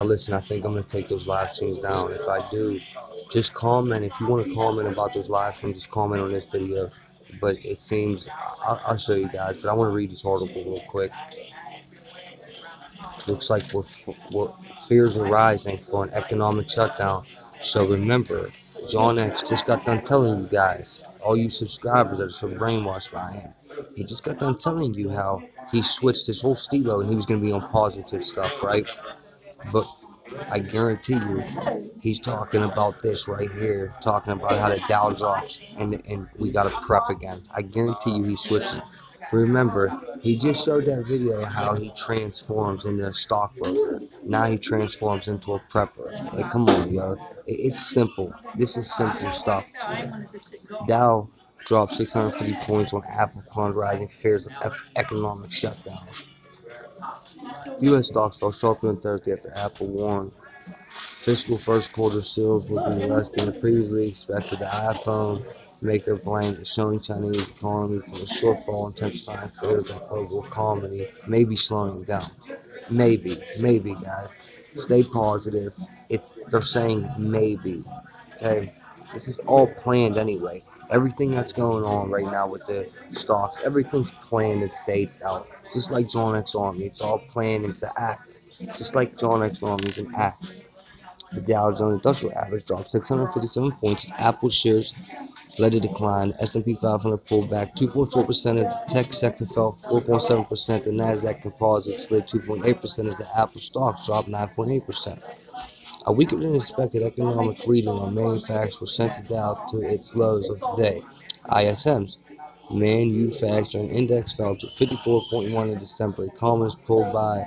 listen, I think I'm going to take those live streams down. If I do, just comment. If you want to comment about those live streams, just comment on this video. But it seems, I'll show you guys, but I want to read this article real quick. Looks like fears are rising for an economic shutdown. So remember, John X just got done telling you guys, all you subscribers that are so brainwashed by him, he just got done telling you how he switched his whole stilo and he was going to be on positive stuff, right? But I guarantee you, he's talking about this right here, talking about how the Dow drops and we got to prep again. I guarantee you he's switching. Remember, he just showed that video how he transforms into a stockbroker. Now he transforms into a prepper. Like, come on, yo. It's simple. This is simple stuff. Dow dropped 650 points on Apple plunge, rising fears of economic shutdown. U.S. stocks fell sharply on Thursday after Apple warned fiscal first quarter sales would be less than previously expected. The iPhone maker blamed the showing Chinese economy for a shortfall, intensifying fears of global economy may be slowing down. Maybe, guys. Stay positive. They're saying maybe. Okay, this is all planned anyway. Everything that's going on right now with the stocks, everything's planned and staged out. Just like John X Army, it's all planned. It's an act. Just like John X Army is an act. The Dow Jones Industrial Average dropped 657 points as Apple shares led a decline. The S&P 500 pulled back 2.4% as the tech sector fell 4.7%. The Nasdaq Composite slid 2.8% as the Apple stocks dropped 9.8%. A weaker than expected economic reading on manufacturers sent the Dow to its lows of the day. ISM's manufacturing index fell to 54.1 in December. Economists pulled by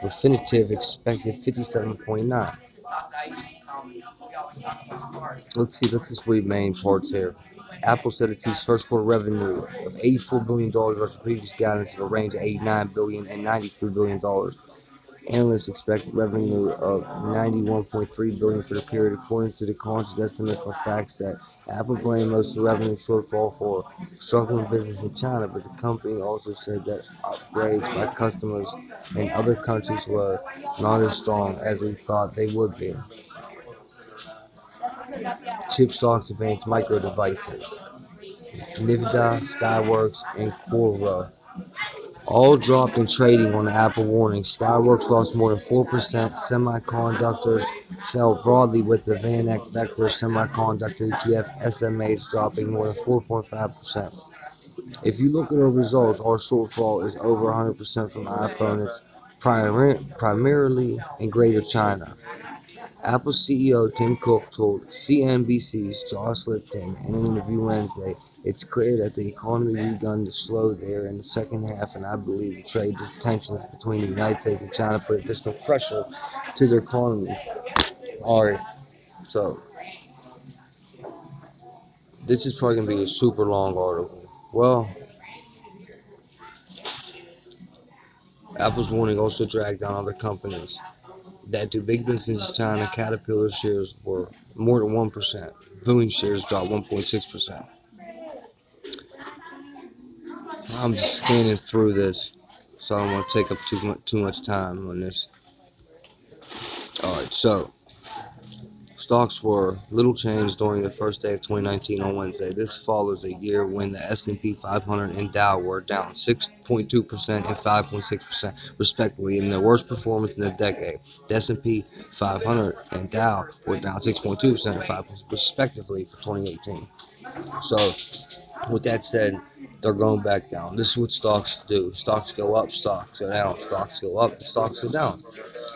Refinitiv expected 57.9. Let's just read main parts here. Apple said it sees first quarter revenue of $84 billion versus previous guidance of a range of $89 billion and $93 billion. Analysts expect revenue of $91.3 billion for the period, according to the conscious estimate for facts that Apple blamed most of the revenue shortfall for struggling business in China, but the company also said that upgrades by customers in other countries were not as strong as we thought they would be. Chip stocks advanced micro devices. Nvidia, Skyworks, and Quora all dropped in trading on the Apple warning. Skyworks lost more than 4%. Semiconductors fell broadly with the VanEck Vector Semiconductor ETF SMAs dropping more than 4.5%. If you look at our results, our shortfall is over 100% from iPhone. It's primarily in Greater China. Apple CEO Tim Cook told CNBC's Josh Lipton in an interview Wednesday, "It's clear that the economy begun to slow there in the second half, and I believe the trade tensions between the United States and China put additional pressure to their economy." Alright, so this is probably going to be a super long article. Well, Apple's warning also dragged down other companies that do big business in China. Caterpillar shares were more than 1%. Boeing shares dropped 1.6%. I'm just scanning through this, so I don't want to take up too much time on this. Alright, so stocks were little changed during the first day of 2019 on Wednesday. This follows a year when the S&P 500 and Dow were down 6.2% and 5.6% respectively, in their worst performance in a decade. The S&P 500 and Dow were down 6.2% and 5% respectively for 2018. So, with that said, they're going back down. This is what stocks do. Stocks go up, stocks go down. Stocks go up, stocks go down.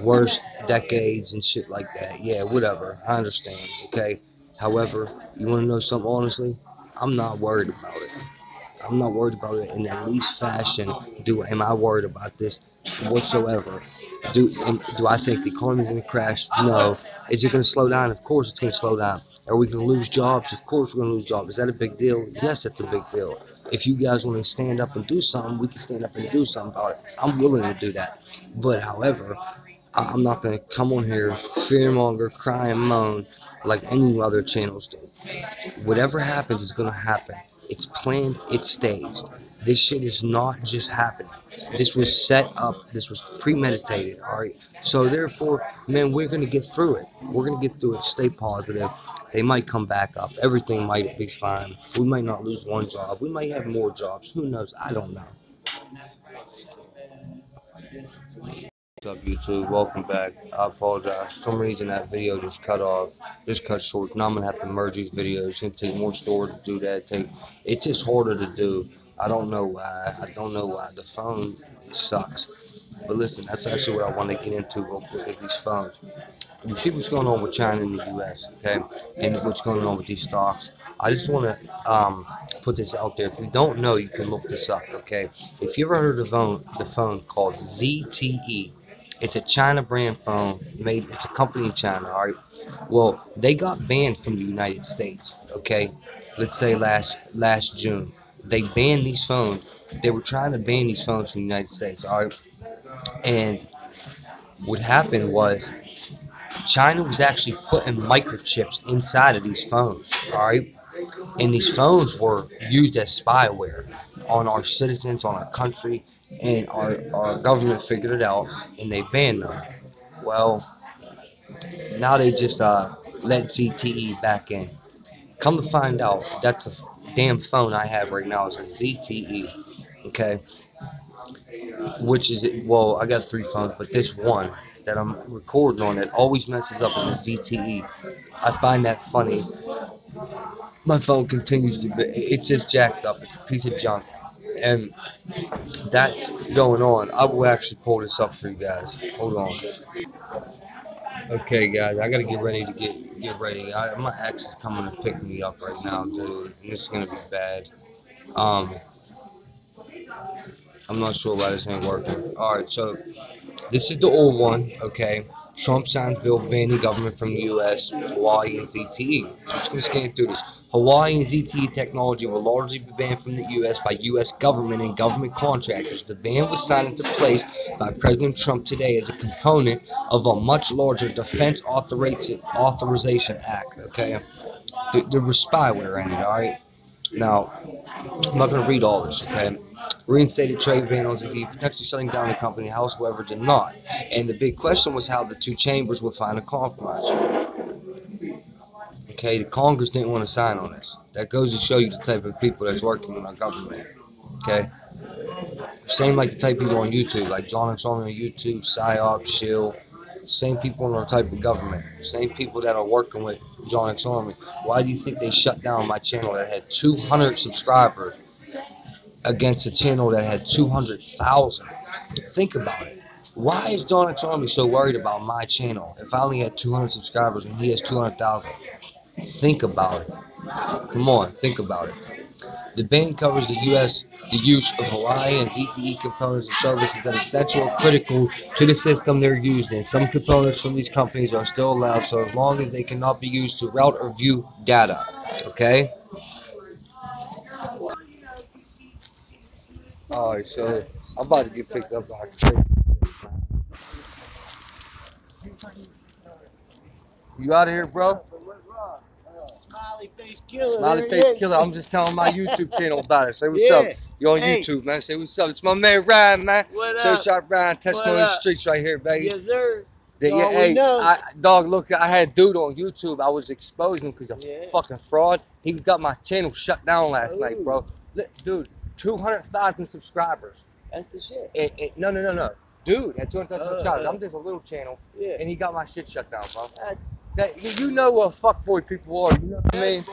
Worst decades and shit like that. Yeah, whatever. I understand. Okay. However, you want to know something honestly? I'm not worried about it. I'm not worried about it in the least fashion. Am I worried about this whatsoever? Do I think the economy's going to crash? No. Is it going to slow down? Of course it's going to slow down. Are we going to lose jobs? Of course we're going to lose jobs. Is that a big deal? Yes, it's a big deal. If you guys want to stand up and do something, we can stand up and do something about it. I'm willing to do that. But however, I'm not going to come on here, fearmonger, cry and moan like any other channels do. Whatever happens is going to happen. It's planned, it's staged. This shit is not just happening. This was set up. This was premeditated. All right. So therefore, man, we're gonna get through it. We're gonna get through it. Stay positive. They might come back up. Everything might be fine. We might not lose one job. We might have more jobs. Who knows? I don't know. What's up, YouTube? Welcome back. I apologize. For some reason that video just cut short. Now I'm gonna have to merge these videos. It's gonna take more storage to do that. It's just harder to do. I don't know why. I don't know why. The phone sucks. But listen, that's actually what I want to get into real quick is these phones. You see what's going on with China and the US, okay? And what's going on with these stocks. I just want to put this out there. If you don't know, you can look this up, okay? If you ever heard of the phone called ZTE, it's a China brand phone. It's a company in China, all right? Well, they got banned from the United States, okay? Let's say last June. They banned these phones. They were trying to ban these phones from the United States, all right? And what happened was China was actually putting microchips inside of these phones, all right? And these phones were used as spyware on our citizens, on our country, and our government figured it out, and they banned them. Well, now they just let ZTE back in. Come to find out, that's the damn phone I have right now is a ZTE, okay? Which is, well, I got 3 phones, but this one that I'm recording on that always messes up is a ZTE. I find that funny. My phone continues to be, it's just jacked up. It's a piece of junk. And that's going on. I will actually pull this up for you guys. Hold on. Okay, guys, I gotta get ready to get ready. My ex is coming to pick me up right now, dude. And this is gonna be bad. I'm not sure why this ain't working. Alright, so this is the old one, okay? Trump signs bill banning government from the U.S., Hawaii, and ZTE. I'm just going to scan through this. Hawaii and ZTE technology will largely be banned from the U.S. by U.S. government and government contractors. The ban was signed into place by President Trump today as a component of a much larger Defense Authorization Act, okay? There was spyware in it, all right? Now, I'm not going to read all this, okay? Reinstated trade ban on ZTE, potentially shutting down the company. House, however, did not. And the big question was how the 2 chambers would find a compromise. Okay, the Congress didn't want to sign on this. That goes to show you the type of people that's working in our government. Okay? Same like the type of people on YouTube, like John and Song on YouTube, PsyOp, Shill. Same people in our type of government. Same people that are working with John X Army. Why do you think they shut down my channel that had 200 subscribers against a channel that had 200,000? Think about it. Why is John X Army so worried about my channel if I only had 200 subscribers and he has 200,000? Think about it. Come on, think about it. The ban covers the use of Hawaii and ZTE components and services that are essential or critical to the system they're used in. Some components from these companies are still allowed, so as long as they cannot be used to route or view data. Okay? Alright, so I'm about to get picked up by a. You out of here, bro? Smiley face killer. Smiley face killer. I'm just telling my YouTube channel about it. Say what's up. You on YouTube, man. Say what's up. It's my man Ryan, man. What So up? shot Ryan, testimony in the streets right here, baby. Yes, sir. Yeah, hey, dog, look, I had a dude on YouTube. I was exposing him because of fucking fraud. He got my channel shut down last night, bro. Dude, 200,000 subscribers. That's the shit. No. Dude had 200,000 subscribers. I'm just a little channel, and he got my shit shut down, bro. You know what fuckboy people are. You know what I mean?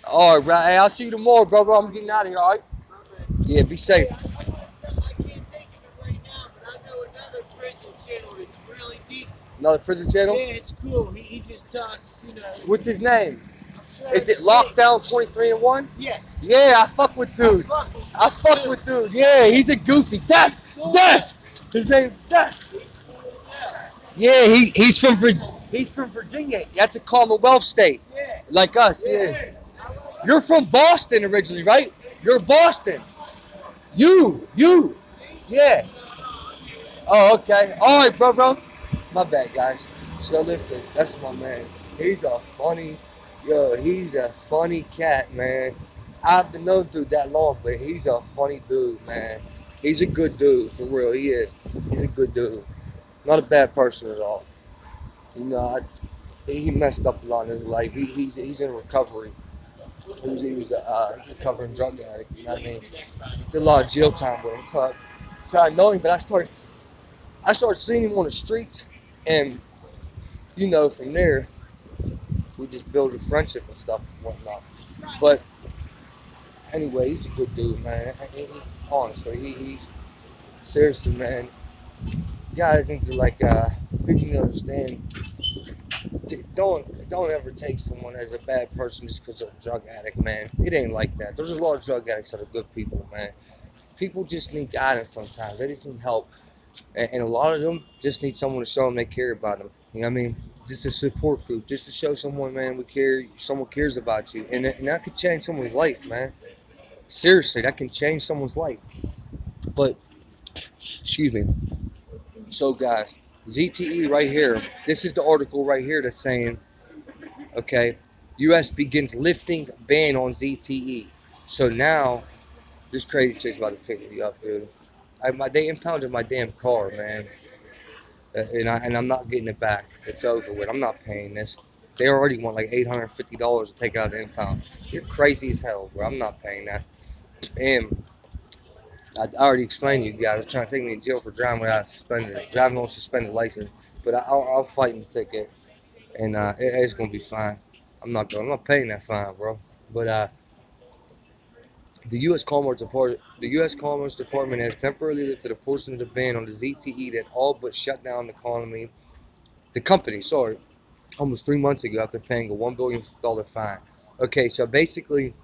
All right, hey, I'll see you tomorrow, brother. I'm getting out of here, all right? Yeah, be safe. I can't think of it right now, but I know another prison channel that's really decent. Another prison channel? Yeah, it's cool. He just talks, you know. What's his name? Is it Lockdown 23-1? Yes. Yeah, I fuck with dude. I fuck with dude. Yeah, he's a goofy. Death! His name's Death. Yeah, he's from Virginia. That's a Commonwealth state. Yeah. Like us, yeah. You're from Boston originally, right? You're Boston. You. Yeah. Oh, okay. All right, bro. My bad, guys. So listen, that's my man. He's a funny cat, man. I've been known dude that long, but he's a funny dude, man. He's a good dude, for real. He is. He's a good dude. Not a bad person at all. You know, he messed up a lot in his life. He's in recovery. He was a recovering drug addict. You know what I mean? Did a lot of jail time with him. So I know him, but I started seeing him on the streets, and you know, from there we just built a friendship and stuff and whatnot. But anyway, he's a good dude, man. Honestly, he seriously, man. Guys need to people need to understand. Don't ever take someone as a bad person just because they're a drug addict, man. It ain't like that. There's a lot of drug addicts that are good people, man. People just need guidance sometimes. They just need help, and a lot of them just need someone to show them they care about them. You know what I mean? Just a support group, just to show someone, man, we care. Someone cares about you, and that could change someone's life, man. Seriously, that can change someone's life. But excuse me. So, guys, ZTE right here. This is the article right here that's saying, okay, U.S. begins lifting ban on ZTE. So now, this crazy chick's about to pick me up, dude. They impounded my damn car, man, and I'm not getting it back. It's over with. I'm not paying this. They already want like $850 to take out the impound. You're crazy as hell, bro. I'm not paying that. And I already explained to you guys, trying to take me to jail for driving without driving on suspended license. But I'll fight in the ticket, and it's gonna be fine. I'm not paying that fine, bro. But the U.S. Commerce Department has temporarily lifted a portion of the ban on the ZTE that all but shut down the company. Sorry, almost 3 months ago after paying a $1 billion fine. Okay, so basically,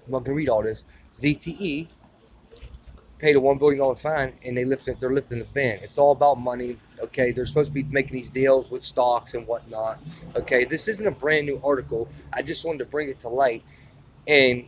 I'm not gonna read all this. ZTE paid a $1 billion fine, and they're lifting the ban. It's all about money. Okay, they're supposed to be making these deals with stocks and whatnot. Okay, this isn't a brand new article. I just wanted to bring it to light, and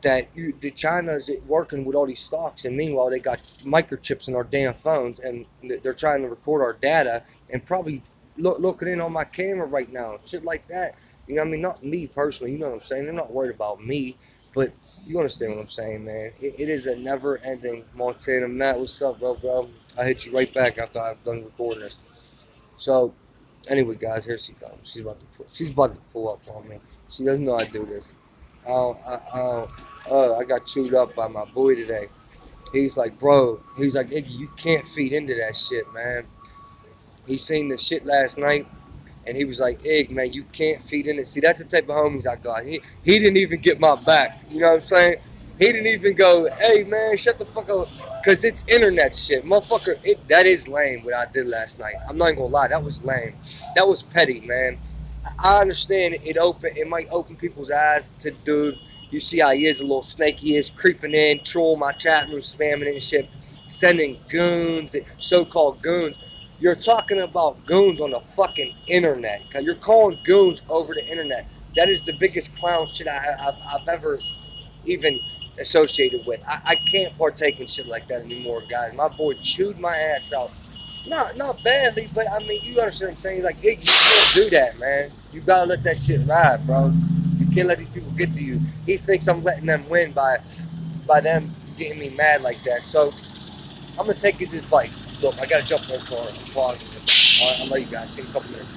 that China's working with all these stocks, and meanwhile they got microchips in our damn phones, and they're trying to record our data and probably looking in on my camera right now, shit like that. You know what I mean? Not me personally, you know what I'm saying? They're not worried about me, but you understand what I'm saying, man. It is a never-ending Montana. Matt, what's up, bro? I hit you right back after I've done recording this. So, anyway, guys, here she comes. She's about to pull up on me. She doesn't know I do this. I got chewed up by my boy today. He's like, bro, Iggy, you can't feed into that shit, man. He seen this shit last night, and he was like, Iggy, man, you can't feed into it. See, that's the type of homies I got. He didn't even get my back. You know what I'm saying? He didn't even go, hey, man, shut the fuck up. Because it's internet shit. Motherfucker, that is lame what I did last night. I'm not even going to lie. That was lame. That was petty, man. I understand it might open people's eyes to dude. You see how he is, a little snake. He is creeping in, trolling my chat room, spamming it and shit, sending goons, so-called goons. You're talking about goons on the fucking internet. You're calling goons over the internet. That is the biggest clown shit I've ever even associated with. I can't partake in shit like that anymore, guys. My boy chewed my ass out. Not badly, but I mean, you understand what I'm saying? Like, hey, you can't do that, man. You gotta let that shit ride, bro. You can't let these people get to you. He thinks I'm letting them win by them getting me mad like that. So I'm gonna take his advice. Look, I gotta jump in the car. I'll let you guys. See you in a couple minutes.